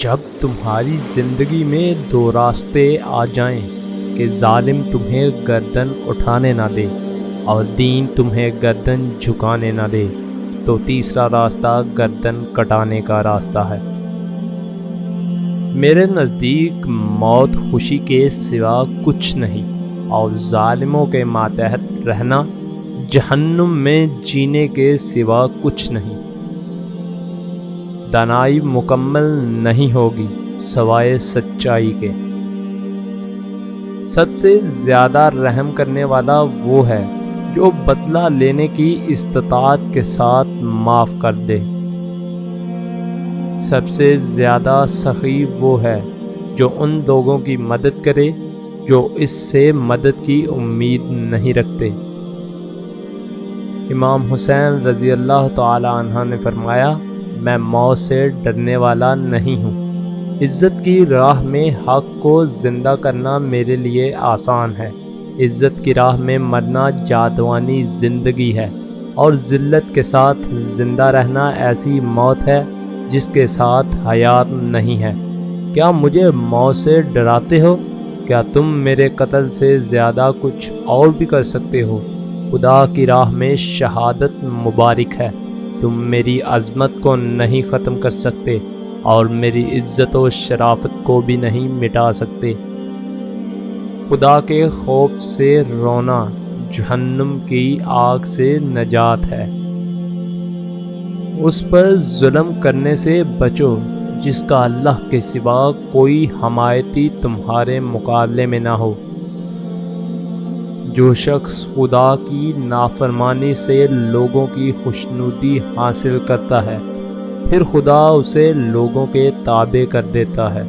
جب تمہاری زندگی میں دو راستے آ جائیں کہ ظالم تمہیں گردن اٹھانے نہ دے اور دین تمہیں گردن جھکانے نہ دے، تو تیسرا راستہ گردن کٹانے کا راستہ ہے۔ میرے نزدیک موت خوشی کے سوا کچھ نہیں، اور ظالموں کے ماتحت رہنا جہنم میں جینے کے سوا کچھ نہیں۔ دانائی مکمل نہیں ہوگی سوائے سچائی کے۔ سب سے زیادہ رحم کرنے والا وہ ہے جو بدلہ لینے کی استطاعت کے ساتھ معاف کر دے۔ سب سے زیادہ سخی وہ ہے جو ان لوگوں کی مدد کرے جو اس سے مدد کی امید نہیں رکھتے۔ امام حسین رضی اللہ تعالی عنہ نے فرمایا، میں موت سے ڈرنے والا نہیں ہوں۔ عزت کی راہ میں حق کو زندہ کرنا میرے لیے آسان ہے۔ عزت کی راہ میں مرنا جادوانی زندگی ہے، اور ذلت کے ساتھ زندہ رہنا ایسی موت ہے جس کے ساتھ حیات نہیں ہے۔ کیا مجھے موت سے ڈراتے ہو؟ کیا تم میرے قتل سے زیادہ کچھ اور بھی کر سکتے ہو؟ خدا کی راہ میں شہادت مبارک ہے۔ تم میری عظمت کو نہیں ختم کر سکتے اور میری عزت و شرافت کو بھی نہیں مٹا سکتے۔ خدا کے خوف سے رونا جہنم کی آگ سے نجات ہے۔ اس پر ظلم کرنے سے بچو جس کا اللہ کے سوا کوئی حمایتی تمہارے مقابلے میں نہ ہو۔ جو شخص خدا کی نافرمانی سے لوگوں کی خوشنودی حاصل کرتا ہے، پھر خدا اسے لوگوں کے تابع کر دیتا ہے۔